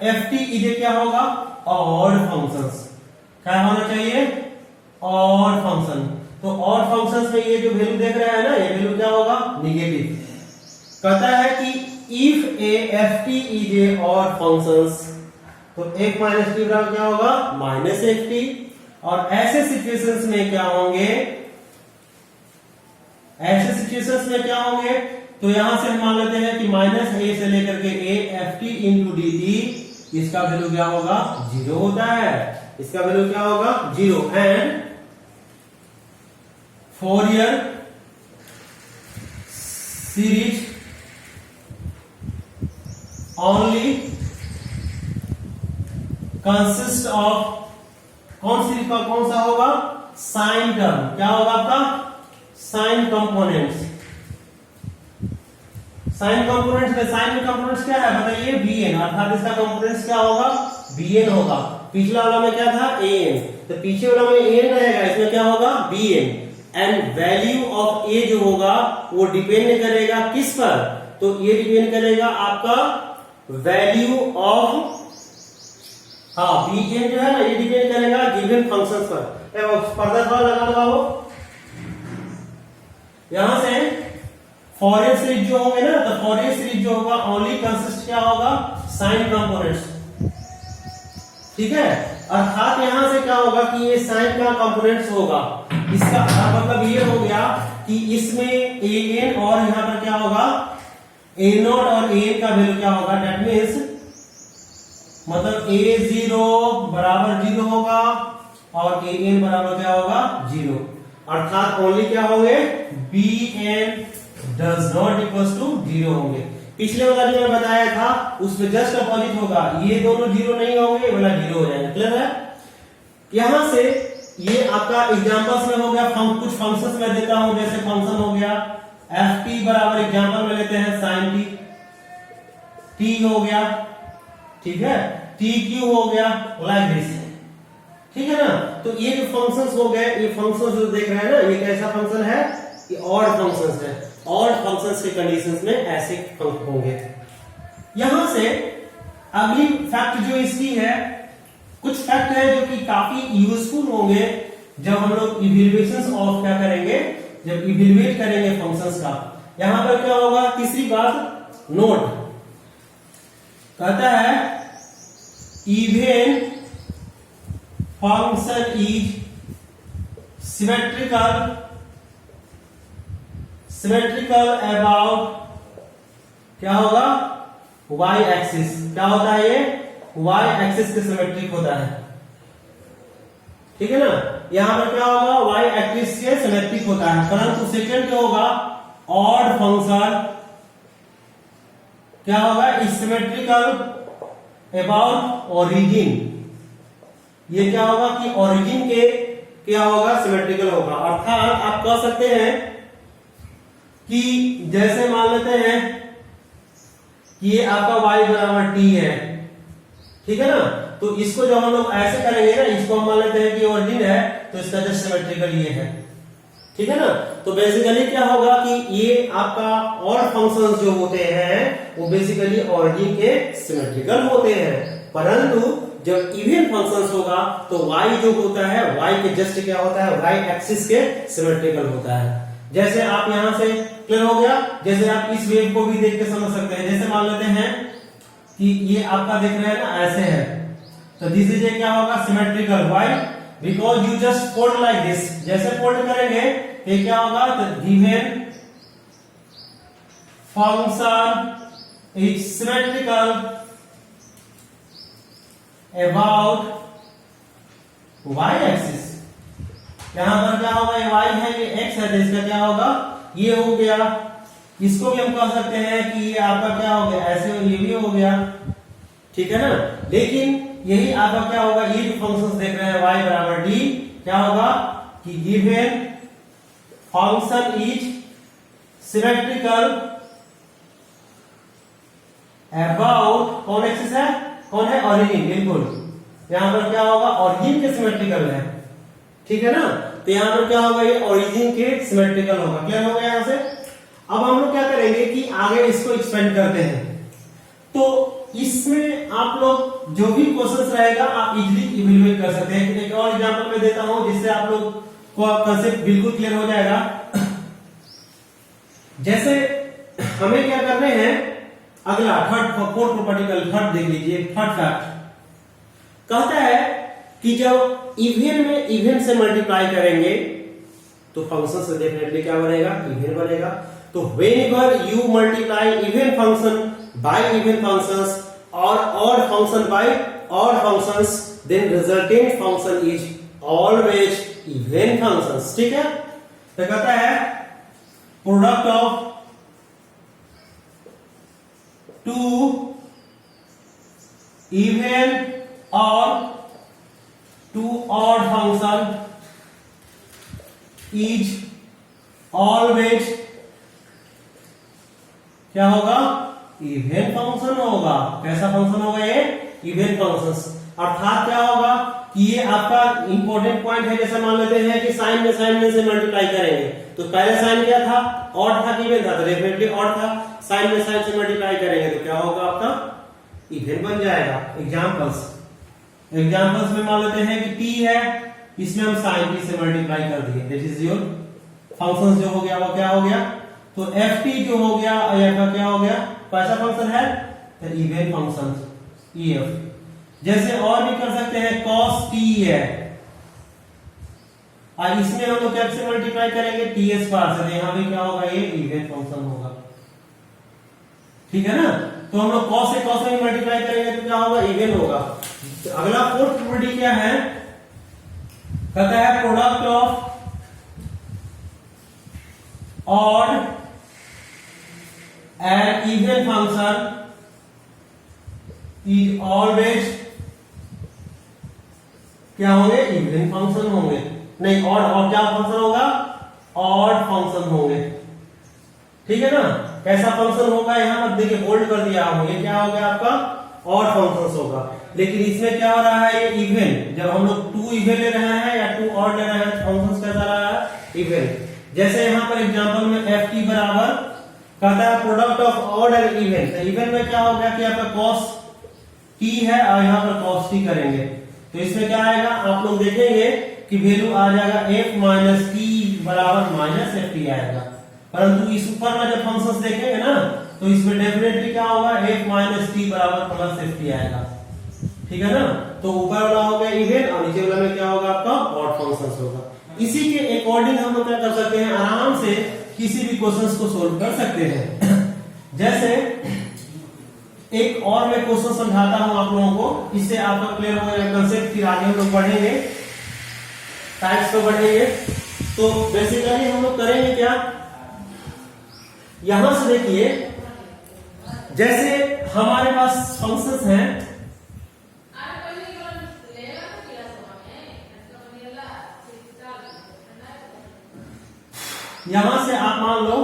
एफ टी इज क्या होगा ऑड फंक्शंस। क्या होना चाहिए? Odd function. तो ऑड फंक्शंस में ये जो वैल्यू देख रहे हैं ना, ये वैल्यू क्या होगा निगेटिव। कहता है कि if A F T is a odd functions, तो एक माइनस टी बराबर क्या होगा माइनस एफ टी। और ऐसे सिचुएशंस में क्या होंगे, ऐसे सिचुएशंस में क्या होंगे, तो यहां से हम मान लेते हैं कि माइनस ए से लेकर के A F T into D T, इसका वैल्यू क्या होगा जीरो होता है, इसका वैल्यू क्या होगा zero. And Fourier series only consist of कौन सा होगा साइन टर्म, क्या होगा आपका साइन कंपोनेंट्स। साइन कंपोनेंट्स में साइन कंपोनेंट्स क्या है बताइए बी एन, अर्थात इसका कंपोनेंट्स क्या होगा बी एन होगा। पिछला वाला में क्या था ए एन, तो पीछे वाला में ए एन रहेगा, इसमें क्या होगा B N. And value of A जो होगा वो डिपेंड करेगा किस पर, तो ये डिपेंड करेगा आपका वैल्यू ऑफ, हाँ bn जो है ना, ये डिपेंड करेगा गिवन फंक्शन पर। पर्दा थोड़ा लगा लगाओ। यहां से फॉरियर सीरीज जो होंगे ना, तो फॉरियर सीरीज जो होगा ओनली कंसिस्ट क्या होगा, साइन कंपोनेंट्स, ठीक है। अर्थात यहां से क्या होगा कि ये साइन का कंपोनेंट्स होगा। इसका मतलब ये हो गया कि इसमें an और यहां पर क्या होगा, a0 और an का वैल्यू क्या होगा, दैट मीन्स मतलब a0 बराबर 0 होगा और an बराबर क्या होगा, 0। अर्थात ओनली क्या होंगे, bn does not equals to 0 होंगे। पिछले वाला जो मैं बताया था उसमें जस्ट अपोजिट होगा, ये दोनों 0 नहीं होंगे, ये वाला 0 हो जाएगा। क्लियर है। यहां से ये आपका एग्जांपल्स में हो गया, कुछ फंक्शंस में देता हूं, जैसे फंक्शन हो गया ft बराबर एग्जांपल में लेते हैं sin t हो गया, ठीक है, tq हो गया, लाइक दिस, ठीक है ना। तो ये जो फंक्शंस हो गए, ये फंक्शंस जो देख रहे हैं ना, ये कैसा फंक्शन है, ये ऑड फंक्शंस है। ऑड फंक्शंस के कंडीशंस में ऐसे फंक्शन होंगे। यहां से अगली फैक्ट जो इसकी है, कुछ फैक्ट है जो कि काफी यूजफुल होंगे जब हम लोग इवैल्यूएशंस ऑफ क्या करेंगे, जब इवैल्यूएट करेंगे फंक्शंस का। यहां पर क्या होगा, तीसरी बात नोट कहता है even function is symmetrical about क्या होगा, y एक्सिस। क्या होता है ये, y एक्सिस के सिमेट्रिक होता है, ठीक है ना। यहां पर क्या होगा, y एक्सिस के सिमेट्रिक होता है। परंतु सेकंड क्या होगा, ऑड फंक्शन क्या होगा, इज सिमेट्रिकल अबाउट ओरिजिन। ये क्या होगा कि ओरिजिन के क्या होगा, सिमेट्रिकल होगा। अर्थात आप कह सकते हैं कि जैसे मान लेते हैं कि ये आपका y बराबर t है, ठीक है ना। तो इसको जब हम लोग ऐसे करेंगे ना, इसको हम मान लेते हैं कि ओरिजिन है, तो इसका जस्ट सिमेट्रिकल ये है, ठीक है ना। तो बेसिकली क्या होगा कि ये आपका ऑड फंक्शंस जो होते हैं वो बेसिकली ओरिजिन के सिमेट्रिकल होते हैं। परंतु जब इवन फंक्शंस होगा तो y जो होता है, y के जस्ट क्या होता है, y एक्सिस के सिमेट्रिकल होता है। जैसे आप यहां से क्लियर हो गया, जैसे आप इस वेव को भी देख के समझ सकते हैं। जैसे मान लेते हैं कि ये आपका देख रहे हैं ना, ऐसे है, तो दिस इज क्या होगा, symmetrical. Why, because you just fold like this. जैसे फोल्ड करेंगे तो क्या होगा, तो given function is symmetrical about y axis. यहां पर क्या होगा, ये y है, ये x है, तो इसका क्या होगा, ये हो गया। इसको भी हम कह सकते हैं कि ये आपका क्या हो गया, ऐसे ये भी हो गया, ठीक है ना। लेकिन यही आपका क्या होगा, ये जो फंक्शंस देख रहे हैं y बराबर d, क्या होगा कि given function is symmetrical about, कौन एक्सिस है, कौन है, ओरिजिन। बिल्कुल, यहां पर क्या होगा, ओरिजिन के सिमेट्रिकल है, ठीक है ना। तो यहां पर क्या होगा, ये ओरिजिन के सिमेट्रिकल होगा। क्लियर हो गया यहां से। अब हम लोग क्या करेंगे कि आगे इसको एक्सपेंड करते हैं। तो इसमें आप लोग जो भी क्वेश्चंस रहेगा आप इजीली इवैल्यूएट कर सकते हैं। एक और एग्जांपल मैं देता हूं जिससे आप लोग को कांसेप्ट बिल्कुल क्लियर हो जाएगा। जैसे हमें क्या करने हैं, अगला थर्ड फोर्थ प्रॉपर्टी का थर्ड देख लीजिए। थर्ड फैक्ट कहता है कि जब इवन में इवन से मल्टीप्लाई करेंगे तो फंक्शन से डेफिनेटली क्या बनेगा, इवन बनेगा। तो whenever you multiply even function by even functions और odd function by odd functions, then resultant function is always even functions, ठीक है। तो कहता है प्रोडक्ट ऑफ टू इवन और two odd function is always क्या होगा, इवन फंक्शन होगा। कैसा फंक्शन होगा ये, इवन फंक्शंस। अर्थात क्या होगा कि ये आपका इंपॉर्टेंट पॉइंट है। जैसे मान लेते हैं कि साइन में से मल्टीप्लाई करेंगे, तो पहले साइन क्या था, ऑड था कि इवन था, तो डेफिनेटली ऑड था। साइन में साइन से मल्टीप्लाई करेंगे तो क्या होगा, आपका इवन बन जाएगा। एग्जांपल्स में मान लेते हैं कि t है, इसमें हम साइन t से मल्टीप्लाई कर दिए, दैट इज योर फंक्शन जो हो गया वो क्या हो गया, तो ft जो हो गया या क्या हो गया, कैसा फंक्शन है, तो इवन फंक्शन ef। जैसे और भी कर सकते हैं, cos t है और इसमें हम लोग क्या से मल्टीप्लाई करेंगे, ts पार से, यहां भी क्या होगा, ये इवन फंक्शन होगा। ठीक है ना, तो हम लोग cos से cos में मल्टीप्लाई करेंगे तो क्या होगा, इवन होगा। तो अगला फोर्थ प्रॉपर्टी क्या है, कहता है product of odd and even function is always क्या होंगे, इवन फंक्शन होंगे। नहीं, और क्या फंक्शन होगा, ऑड फंक्शन होंगे। ठीक है ना, कैसा फंक्शन होगा, यहां पर देखिए बोल्ड कर दिया हूं, ये क्या हो गया आपका, ऑड फंक्शन होगा। लेकिन इसमें क्या हो रहा है, ये इवन, जब हम लोग 2 इवन ले रहे हैं या 2 ऑड ले रहे हैं, फंक्शन कैसा रहा है, इवन। जैसे यहां पर एग्जांपल में ft बराबर कहता है product of odd and even, तो इवन में क्या हो गया कि आपका cos t है और यहां पर cos t करेंगे, तो इसमें क्या आएगा, आप लोग देखेंगे कि वैल्यू आ जाएगा f माइनस टी बराबर माइनस एफ टी आएगा। परंतु इस ऊपर में जब फंक्शंस देखेंगे ना, तो इसमें डेफिनेटली क्या होगा, f माइनस टी बराबर प्लस एफ टी आएगा। ठीक है ना, तो ऊपर वाला हो गया इवन और नीचे वाला में क्या होगा, आपका ऑड फंक्शंस होगा। इसी के अकॉर्डिंग हम लोग क्या कर सकते हैं, आराम से किसी भी क्वेश्चंस को सोल्व कर सकते हैं। जैसे एक और मैं क्वेश्चन समझाता हूं आप लोगों को, इससे आपका क्लियर हो जाएगा कंसेप्ट, फिर आगे हम लोग बढ़ेंगे, टाइप्स पे बढ़ेंगे। तो बेसिकली हम लोग करेंगे क्या, यहां से देखिए, जैसे हमारे पास फंक्शंस हैं, यहां से आप मान लो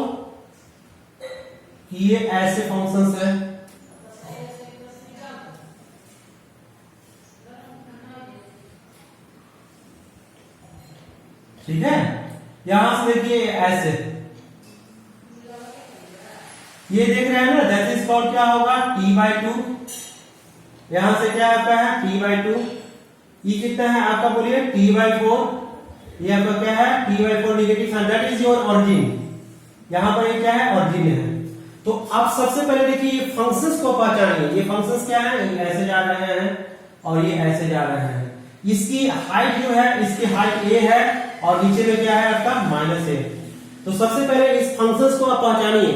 कि ये ऐसे फंक्शंस हैं, ठीक है। यहां से देखिए ऐसे, ये देख रहे हैं ना, दैट इज कॉल्ड क्या होगा, t/2। यहां से क्या आता है, t/2। ये कितना है आपका, बोलिए t/4। ये आपका क्या है, t/4 negative sign, that is your origin. यहां पर ये क्या है, ओरिजिन है। तो अब सबसे पहले देखिए ये फंक्शंस को पहचानिए। ये फंक्शंस क्या है, ये ऐसे जा रहे हैं और ये ऐसे जा रहे हैं। इसकी हाइट जो है, इसकी हाइट a है और नीचे में क्या है आपका, माइनस a। तो सबसे पहले इस फंक्शंस को आप पहचानिए।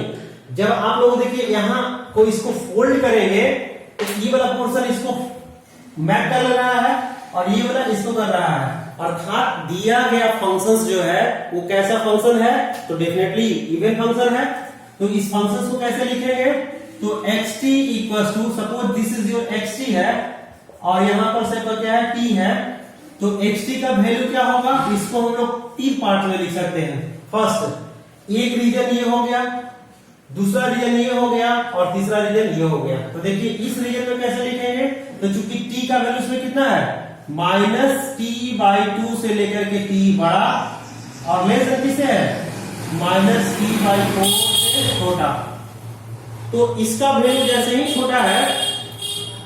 जब आप लोग देखिए यहां को इसको फोल्ड करेंगे, तो ये वाला पोर्शन इसको मैप कर रहा है और ये वाला इसको कर रहा है। अर्थात दिया गया फंक्शंस जो है वो कैसा फंक्शन है, तो डेफिनेटली इवन फंक्शन है। तो इस फंक्शंस को कैसे लिखेंगे, तो xt equals to, suppose this is your xt है और यहां पर से क्या है, t है, तो xt का वैल्यू क्या होगा, इसको हम लोग 3 पार्ट में लिख सकते हैं। फर्स्ट एक रीजन ये हो गया, दूसरा रीजन ये हो गया और तीसरा रीजन ये हो गया। तो देखिए इस रीजन में कैसे लिखेंगे, तो चूंकि t का वैल्यू इसमें कितना है, -t/2 से लेकर के t बड़ा और लेस देन किससे है, -t/4 से छोटा। तो इसका वैल्यू जैसे ही छोटा है,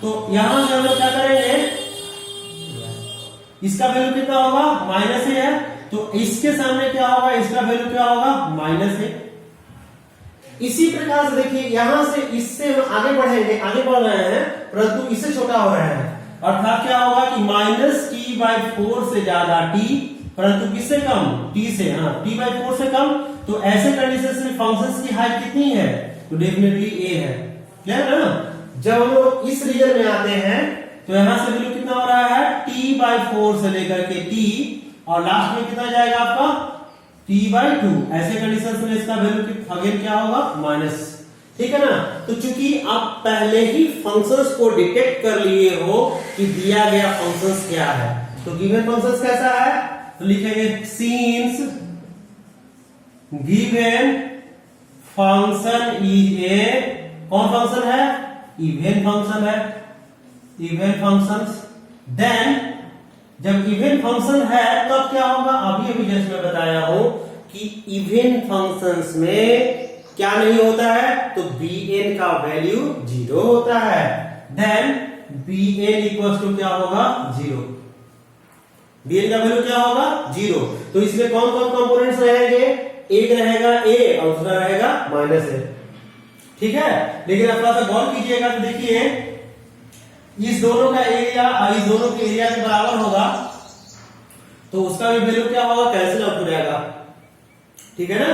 तो यहां से हम लोग क्या करेंगे, इसका वैल्यू कितना होगा, माइनस है, तो इसके सामने क्या होगा, इसका वैल्यू क्या होगा, -a। इसी प्रकार से देखिए यहां से इससे हम आगे बढ़ेंगे, आगे बढ़ रहे हैं परंतु इससे छोटा हो रहा है। अर्थात क्या होगा कि -t/4 से ज्यादा t, परंतु किससे कम, t से, हाँ t/4 से कम। तो ऐसे कंडीशन से फंक्शंस की हाइट कितनी है, तो डेफिनेटली a है। क्लियर है ना। जब हम लोग इस रीजन में आते हैं तो यहां से वैल्यू कितना हो रहा है, t/4 से लेकर के t और लास्ट में कितना जाएगा आपका, t/2। ऐसे कंडीशन में इसका वैल्यू अगेन क्या होगा, माइनस। ठीक है ना। तो चूंकि आप पहले ही फंक्शंस को डिटेक्ट कर लिए हो कि दिया गया फंक्शंस क्या है, तो गिवन फंक्शंस कैसा है, तो लिखेंगे since given function is a, कौन फंक्शन है, इवन फंक्शन है। Even functions. देन जब इवन फंक्शन है तब क्या होगा, अभी जैसे मैं बताया हूं कि इवन फंक्शंस में क्या नहीं होता है, तो bn का वैल्यू 0 होता है। देन bn इक्वल टू क्या होगा, 0। bn का वैल्यू क्या होगा, 0। तो इसमें कौन कौन कंपोनेंट्स रहेंगे, एक रहेगा a और दूसरा रहेगा -a, ठीक है। लेकिन आप थोड़ा सा गौर कीजिएगा तो देखिए इस दोनों का एरिया इस दोनों के एरिया के बराबर होगा, तो उसका भी वैल्यू क्या होगा, कैंसिल आउट हो जाएगा, ठीक है ना।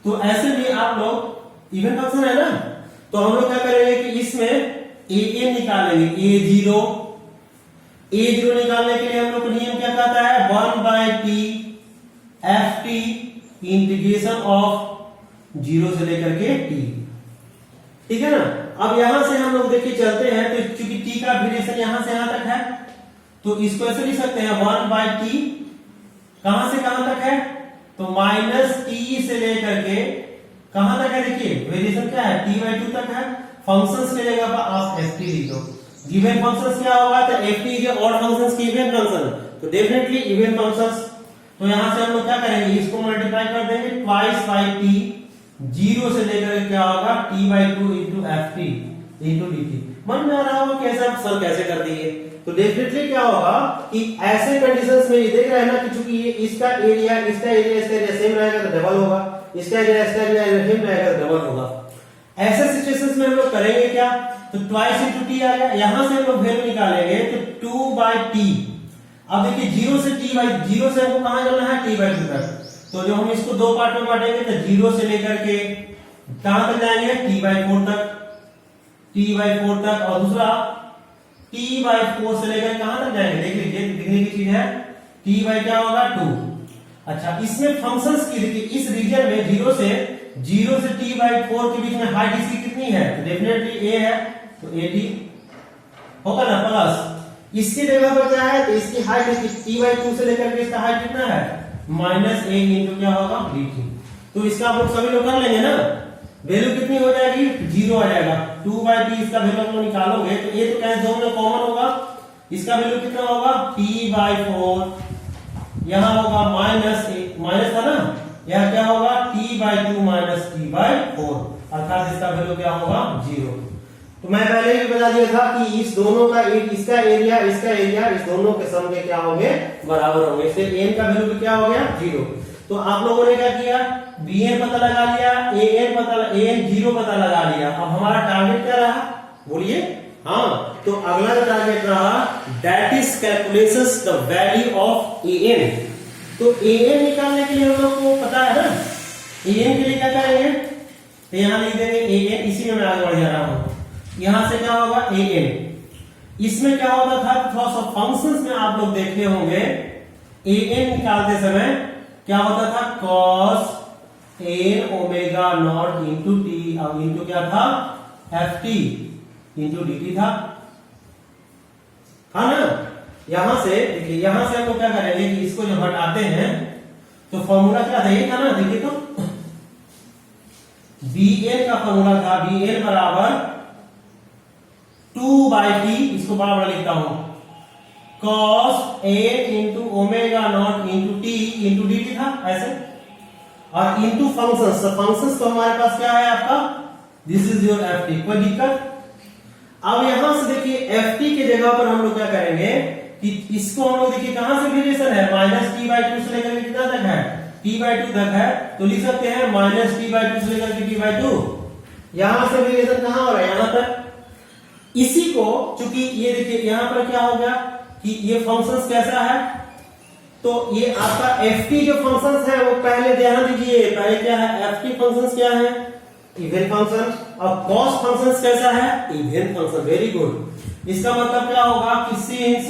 तो ऐसे भी आप लोग इवन फंक्शन है ना, तो हम लोग क्या करेंगे कि इसमें an निकालेंगे, a0 निकालने के लिए हम लोग को नियम क्या कहता है, 1/t ft इंटीग्रेशन ऑफ 0 से लेकर के t, ठीक है ना। अब यहां से हम लोग देखिए चलते हैं, तो चूंकि t का वेरिएशन यहां से यहां तक है, तो इसको ऐसे लिख सकते हैं 1/t, कहां से कहां तक है, तो -t से लेकर के कहां तक है, देखिए वेरिएशन क्या है, t/2 तक है। फंक्शंस की जगह पर आप ft लिख दो। गिवन फंक्शंस क्या होगा, तो ft इज ऑड फंक्शंस की इवन फंक्शन, तो डेफिनेटली इवन फंक्शंस। तो यहां से हम लोग क्या करेंगे, इसको मल्टीप्लाई कर देंगे ट्वाइस बाय t, 0 से लेकर क्या होगा t/2 into ft into dt। मन में आ रहा होगा कि ऐसा सर कैसे कर दिए, तो डेफिनेटली क्या होगा कि ऐसे कंडीशंस में ये देख रहे हैं ना कि चूंकि ये इसका एरिया सेम रहेगा तो डबल होगा, इसका एरिया सेम रहेगा तो डबल होगा। ऐसे सिचुएशंस में हम लोग करेंगे क्या, तो ट्वाइस इंटू टी आ गया, यहां से हम लोग वैल्यू निकालेंगे तो 2/t। अब देखिए 0 से हमको कहां जाना है, t/2 तक, तो जो हम इसको दो पार्ट में बांटेंगे तो 0 से लेकर के कहां तक जाएंगे, t/4 तक, और दूसरा t/4 से लेकर कहां तक जाएंगे, देख लीजिए दिखने की चीज है, t बाई क्या होगा 2। अच्छा, इसमें फंक्शंस की देखिए इस रीजन में 0 से t/4 के बीच में हाइट इसकी कितनी है, तो डेफिनेटली a है, तो at होगा ना, प्लस इसकी जगह पर क्या है, तो इसकी हाइट t/2 से लेकर के इसका हाइट कितना है, -a इंटू क्या होगा dt। तो इसका आप लोग सभी लोग कर लेंगे ना, वैल्यू कितनी हो जाएगी, 0 आ जाएगा। 2/t इसका वैल्यू आप लोग निकालोगे तो a तो कैंसिल दोनों में कॉमन होगा, इसका वैल्यू कितना होगा, t/4, यहां होगा माइनस था ना, यह क्या होगा t/2 t/4, अर्थात इसका वैल्यू क्या होगा, 0। तो मैं पहले भी बता दिया था कि इस दोनों का इसका एरिया इस दोनों के सम के क्या होंगे, बराबर होंगे, इसलिए n का वैल्यू क्या हो गया, 0। तो आप लोगों ने क्या किया, bn पता लगा लिया, an 0 पता लगा लिया। अब हमारा टारगेट क्या रहा, बोलिए, हाँ, तो अगला जो टारगेट रहा that is calculations the value of an। तो an निकालने के लिए हम लोग को पता है ना, an के लिए क्या करेंगे, तो यहां लिख देंगे an, इसी में मैं आगे बढ़ जा रहा हूं। यहां से क्या होगा an, इसमें क्या होता था, थोड़ा सा फंक्शंस में आप लोग देखे होंगे, an निकालते समय क्या होता था, cos n omega not into T, अब इंटू क्या था, ft इंटू dt था ना। यहां से देखिए, यहां से हम लोग क्या करेंगे कि इसको जब हटाते हैं तो फॉर्मूला क्या था, ये था ना, देखिए तो bn का फॉर्मूला था, bn बराबर 2/t, इसको बराबर लिखता हूं, cos n into omega naught into t into dt था ऐसे, और इंटू फंक्शंस। तो फंक्शंस तो हमारे पास क्या है आपका, दिस इज योर ft, कोई दिक्कत। अब यहां से देखिए ft के जगह पर हम लोग क्या करेंगे कि इसको हम लोग देखिए कहां से वेरिएशन है, -t/2 से लेकर के कितना तक है, t/2 तक है, तो लिख सकते हैं -t/2 से लेकर के t/2। यहां से वेरिएशन कहां हो रहा है, यहां पर। इसी को चूंकि ये देखिए यहां पर क्या हो गया कि ये फंक्शंस कैसा है, तो ये आपका ft जो फंक्शंस है वो पहले ध्यान दीजिए, पहले क्या है, ft फंक्शंस क्या है, इवन फंक्शन, और cos फंक्शंस कैसा है, इवन फंक्शन। Very good. इसका मतलब क्या होगा कि since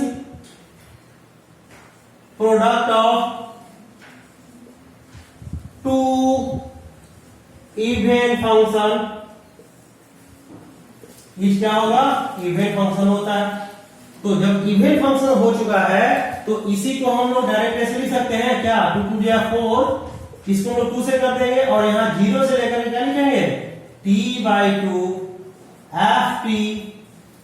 product of two even function is क्या होगा, इवन फंक्शन होता है। तो जब इवन फंक्शन हो चुका है तो इसी को हम लोग डायरेक्ट ऐसे लिख सकते हैं क्या, 2 2 4, इसको हम लोग 2 से कर देंगे, और यहां 0 से लेकर क्या लिखेंगे, t/2 ft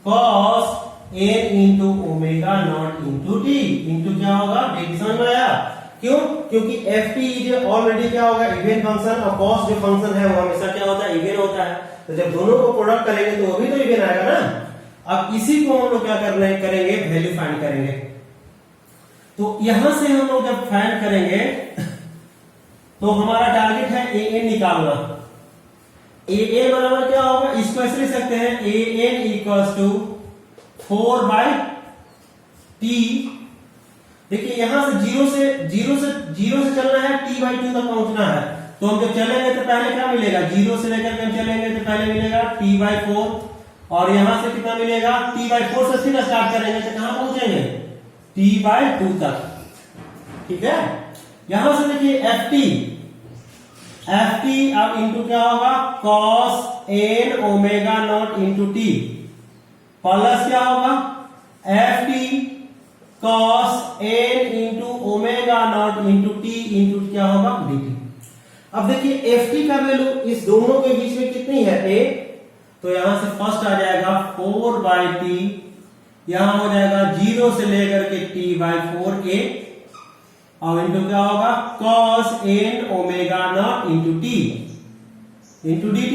cos n into omega naught into T into क्या होगा dt। समझ में आया? क्यों? क्योंकि ft इज ऑलरेडी क्या होगा इवन फंक्शन, और cos जो फंक्शन है वो हमेशा क्या होता है इवन होता है। तो जब दोनों को प्रोडक्ट करेंगे तो वो भी तो इवन आएगा ना। अब इसी को हम लोग क्या करेंगे वैल्यू फाइंड करेंगे। तो यहां से हम लोग जब फाइंड करेंगे तो हमारा टारगेट है an निकालना। an बराबर क्या होगा, इसको ऐसे लिख सकते हैं an इक्वल्स टू 4/t। देखिए यहां से जीरो से चलना है t/2 तक पहुंचना है। तो हम जब चलेंगे तो पहले क्या मिलेगा, जीरो से लेकर के हम चलेंगे तो पहले मिलेगा t/4, और यहां से कितना मिलेगा t/4 से फिर स्टार्ट करेंगे तो कहां पहुंचेंगे t/2 तक। ठीक है, यहां से देखिए ft अब इंटू क्या होगा cos n omega not into T, plus क्या होगा ft cos n into omega naught into T into क्या होगा dt। अब देखिए ft का वैल्यू इस दोनों के बीच में कितनी है a, तो यहां से फर्स्ट आ जाएगा 4/t, यहां हो जाएगा 0 से लेकर के t/4a, और इंटू क्या होगा cos n omega not into T into dt।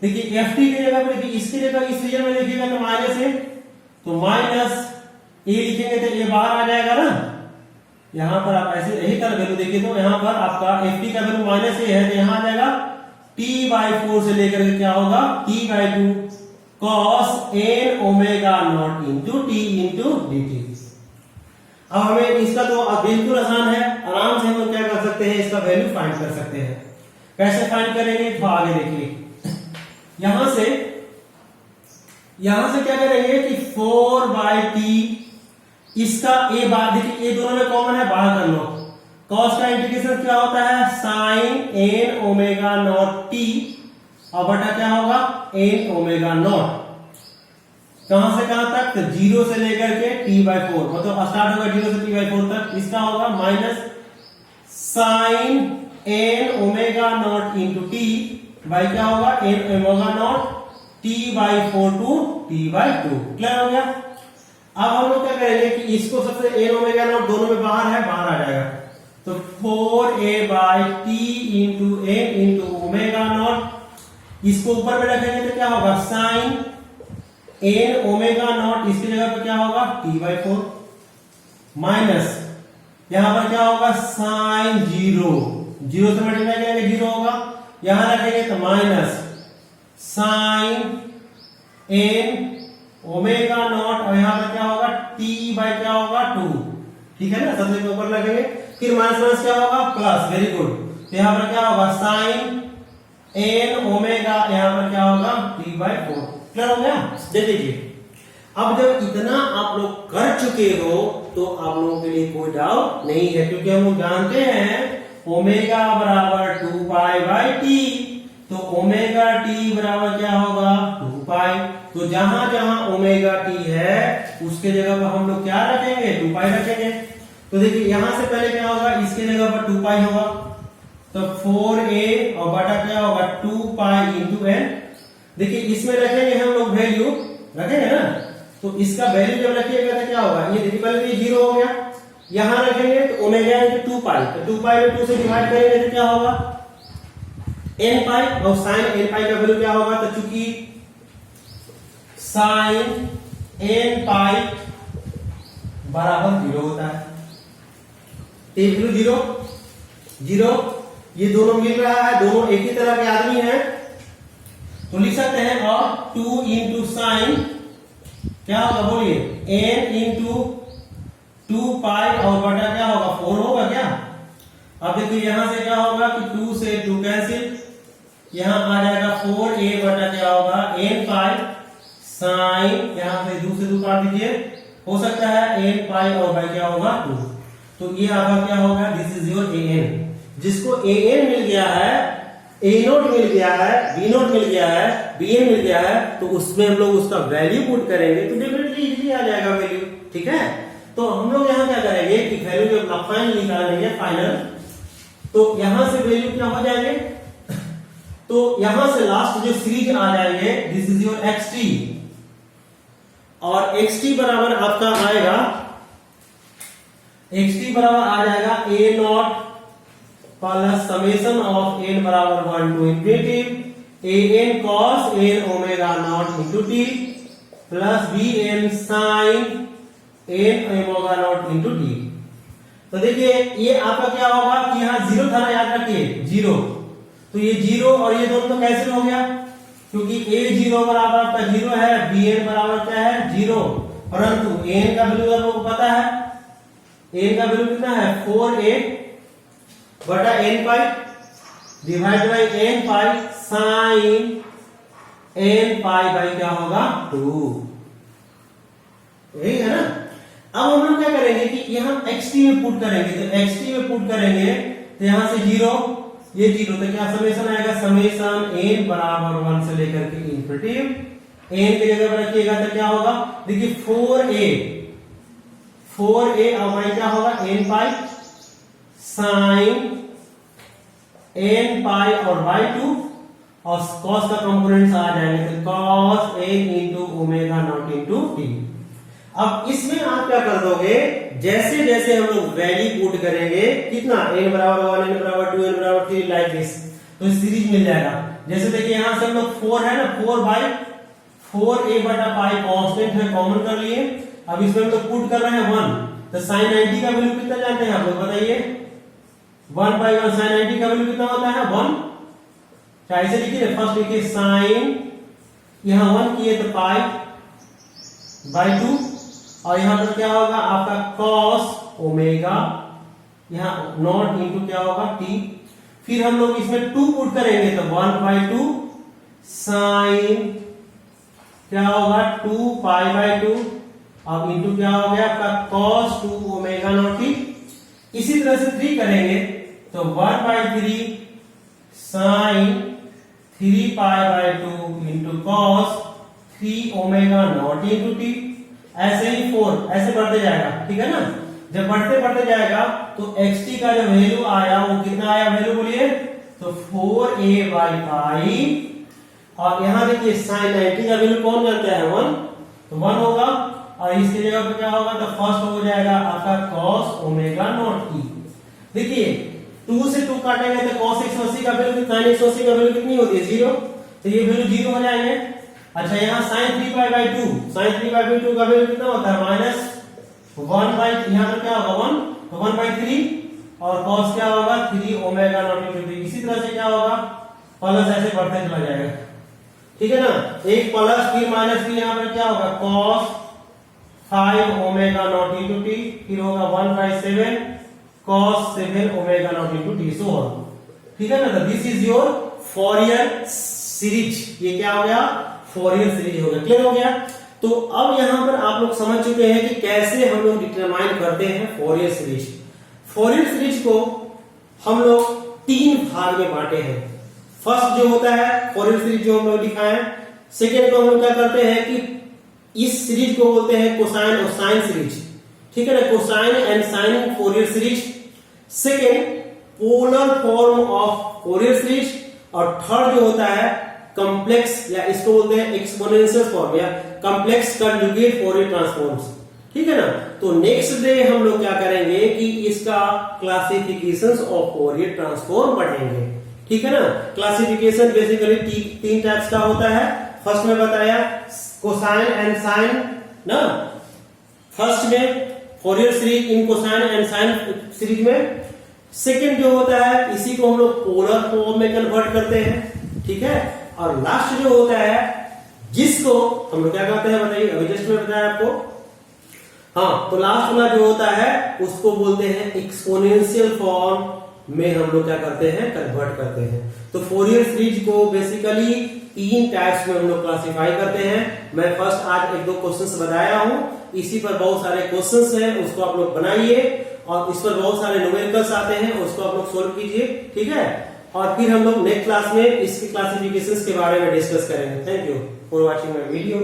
देखिए ft की जगह पर देखिए इसकी जगह इस रीजन में देखिएगा तो माइनस है, तो माइनस ए लिखेंगे तो ये बाहर आ जाएगा ना। यहां पर आप ऐसे यही तरह वैल्यू देखिए तो यहां पर आपका ft का वैल्यू माइनस ए है, तो यहां आ जाएगा t/4 से लेकर के क्या होगा t/2 cos n omega not into T into dt। अब हमें इसका तो बिल्कुल आसान है, आराम से हम क्या कर सकते हैं इसका वैल्यू फाइंड कर सकते हैं। कैसे फाइंड करेंगे तो आगे देखिए, यहां से क्या करेंगे कि 4/t इसका a बार देखिए, a दोनों में कॉमन है बाहर कर लो। cos का इंटीग्रेशन क्या होता है sin n omega not t, और बटा क्या होगा n ओमेगा नॉट, कहां से कहां तक, तो 0 से लेकर के t/4, मतलब स्टार्ट होगा 0 से t/4 तक। इसका होगा minus sin n omega not into T by क्या होगा n omega naught t/4 to t/2। Clear हो गया? अब हम लोग क्या करेंगे कि इसको सबसे n ओमेगा नॉट दोनों में बाहर है, बाहर आ जाएगा, तो 4a/t into n into omega naught, इसको ऊपर में रखेंगे तो क्या होगा sin n ओमेगा नॉट, इसकी जगह पे क्या होगा t/4, माइनस यहां पर क्या होगा sin 0 से मल्टीप्लाई करेंगे 0 होगा, यहां रखेंगे तो minus sin n omega not, और यहां पर क्या होगा t/क्या होगा 2। ठीक है ना, सबसे ऊपर लगेंगे, फिर माइनस माइनस क्या होगा प्लस, वेरी गुड। तो यहां पर क्या होगा sin n ओमेगा, यहां पर क्या होगा t/4। क्लियर हो गया? देख लीजिए, अब जब इतना आप लोग कर चुके हो तो आप लोगों के लिए कोई डाउट नहीं है, क्योंकि हम लोग जानते हैं ओमेगा बराबर 2π/t, तो ओमेगा t बराबर क्या होगा 2π। तो जहां जहां ओमेगा t है उसके जगह पर हम लोग क्या रखेंगे 2π रखेंगे। तो देखिए यहां से पहले क्या होगा, इसके जगह पर 2π होगा, तो 4a और बटा क्या होगा 2π इंटू n। देखिए इसमें रखेंगे हम लोग वैल्यू, रखेंगे ना, तो इसका वैल्यू जब रखिएगा तो क्या होगा, ये देखिए पहले ये 0 हो गया, यहां रखेंगे तो ओमेगा इंटू 2π, तो 2π में 2 से डिवाइड करेंगे तो क्या होगा nπ, और sin nπ का वैल्यू क्या होगा, तो चूंकि sin nπ बराबर 0 होता है, तो 0 ये दोनों मिल रहा है, दोनों एक ही तरह के आदमी हैं, तो लिख सकते हैं, और 2 इंटू साइन क्या होगा बोलिए n इंटू 2π, और बटा क्या होगा 4 होगा क्या। अब देखिए यहां से क्या होगा कि 2 से 2 कैंसिल, यहां आ जाएगा 4a बटा क्या होगा nπ साइन, यहां से 2 से 2 काट दीजिए, हो सकता है nπ और बाई क्या होगा 2, तो ये आपका क्या होगा दिस इज योर an। जिसको an मिल गया है, a0 मिल गया है, b0 मिल गया है, bn मिल गया है, तो उसमें हम लोग उसका वैल्यू पुट करेंगे तो डेफिनेटली इजीली आ जाएगा वैल्यू। ठीक है, तो हम लोग यहाँ क्या करेंगे कि वैल्यू जब फाइनल निकालेंगे फाइनल, तो यहां से वैल्यू क्या हो जाएंगे, तो यहां से लास्ट जो सीरीज आ जाएंगे दिस इज योर xt, और xt बराबर आपका आएगा, xt बराबर आ जाएगा a naught plus summation of n बराबर 1 to infinity an cos n omega not into T plus bn sine n omega not into T. तो देखिए ये आपका क्या होगा कि यहाँ जीरो था ना, याद रखिए जीरो, तो ये जीरो और ये दोनों तो कैंसिल हो गया क्योंकि a जीरो बराबर आपका जीरो है, bn बराबर क्या है जीरो, परंतु n का वैल्यू आप लोगों को पता है, n का वैल्यू कितना है 4a बटा n pi divide by n pi sine n pi by क्या होगा 2, यही है ना। अब हम लोग क्या करेंगे कि यहाँ xt में पुट करेंगे, तो xt में पुट करेंगे तो यहां से जीरो, ये जीरो, तो क्या समेशन आएगा, समेशन n बराबर 1 से लेकर के इंफिनिटी, n की जगह पर रखिएगा तो क्या होगा, देखिए 4a और बाई क्या होगा n पाई साइन n पाई और बाई 2 और cos का कंपोनेंट्स आ जाएंगे तो cos n into omega naught into T. अब इसमें आप क्या कर दोगे, जैसे जैसे हम लोग वैल्यू पुट करेंगे कितना n बराबर 1 n बराबर 2 n बराबर 3 लाइक दिस, तो सीरीज मिल जाएगा। जैसे देखिए यहां से हम लोग 4 है ना, 4 बाई 4a बटा पाई कांस्टेंट है, कॉमन कर लिए। अब इसमें हम लोग पुट कर रहे हैं 1, तो sin 90 का वैल्यू कितना जानते हैं आप लोग बताइए, 1 बाई 1 sin 90 का वैल्यू कितना होता है 1, चाहे से लिखिए, फर्स्ट लिखिए साइन, यहां 1 किए तो पाई बाई 2 और यहां पर क्या होगा आपका cos ओमेगा, यहां नॉट इंटू क्या होगा t, फिर हम लोग इसमें 2 पुट करेंगे तो 1 बाई 2 साइन क्या होगा 2 पाई बाई 2 अब इंटू क्या हो गया आपका cos 2 ओमेगा नॉट t। इसी तरह से 3 करेंगे तो 1 by 3 sine 3 pi by 2 into cos 3 omega not into T. ऐसे ही 4 ऐसे बढ़ते जाएगा, ठीक है ना। जब बढ़ते बढ़ते जाएगा तो xt का जो वैल्यू आया वो कितना आया वैल्यू बोलिए, तो 4a बाई पाई और यहां देखिए साइन 90 का वैल्यू कौन जानता है 1, तो 1 होगा और इसकी जगह पे क्या होगा, तो फर्स्ट हो जाएगा आपका cos ओमेगा नॉट t। देखिए 2 से 2 काटेंगे तो cos 180 का वैल्यू, sin 180 का वैल्यू कितनी होती है 0, तो ये वैल्यू 0 हो जाएंगे। अच्छा यहाँ sin 3 pi by 2, sin 3 pi by 2 का वैल्यू कितना होता है -1 बाई, यहाँ पर क्या होगा 1, तो 1 बाई 3 और cos क्या होगा 3 ओमेगा नॉट इंटू टी। इसी तरह से क्या होगा प्लस ऐसे बढ़ते चला जाएगा, ठीक है ना, एक प्लस फिर माइनस, फिर यहाँ पर क्या होगा cos 5 omega naught into T, फिर होगा 1 by 7 cos 7 omega naught into T, so on, ठीक है ना। तो दिस इज योर फॉरियर सीरीज, ये क्या हो गया फॉरियर सीरीज हो गया, क्लियर हो गया। तो अब यहां पर आप लोग समझ चुके हैं कि कैसे हम लोग डिटरमाइन करते हैं फॉरियर सीरीज। फॉरियर सीरीज को हम लोग 3 भाग में बांटे हैं। फर्स्ट जो होता है फॉरियर सीरीज जो हम लोग दिखाए हैं, सेकेंड को हम लोग क्या करते हैं कि इस सीरीज को बोलते हैं कोसाइन और साइन सीरीज, ठीक है ना, cosine and sine Fourier series. Second polar form of Fourier series, और थर्ड जो होता है कॉम्प्लेक्स या इसको बोलते हैं एक्सपोनेंशियल फॉर्म या कॉम्प्लेक्स कंजुगेट फॉरियर ट्रांसफॉर्म्स, ठीक है ना। तो नेक्स्ट डे हम लोग क्या करेंगे कि इसका क्लासिफिकेशंस ऑफ फॉरियर ट्रांसफॉर्म पढ़ेंगे, ठीक है ना। क्लासिफिकेशन बेसिकली 3 टाइप्स का होता है। फर्स्ट में बताया कोसाइन एंड साइन ना, फर्स्ट में फॉरियर series in cosine and sine series में। सेकेंड जो होता है इसी को हम लोग पोलर फॉर्म में कन्वर्ट करते हैं, ठीक है। और लास्ट जो होता है जिसको हम लोग क्या कहते हैं बताइए, अभी जस्ट में बताया आपको, हाँ, तो लास्ट वाला जो होता है उसको बोलते हैं एक्सपोनेंशियल फॉर्म में हम लोग क्या करते हैं कन्वर्ट करते हैं। तो फॉरियर सीरीज को बेसिकली 3 टाइप्स में हम लोग क्लासिफाई करते हैं। मैं फर्स्ट आज 1-2 क्वेश्चंस बताया हूं, इसी पर बहुत सारे क्वेश्चंस हैं, उसको आप लोग बनाइए और इस पर बहुत सारे न्यूमेरिकल्स आते हैं, उसको आप लोग सोल्व कीजिए, ठीक है। और फिर हम लोग नेक्स्ट क्लास में इसकी क्लासिफिकेशंस के बारे में डिस्कस करेंगे। Thank you for watching my video.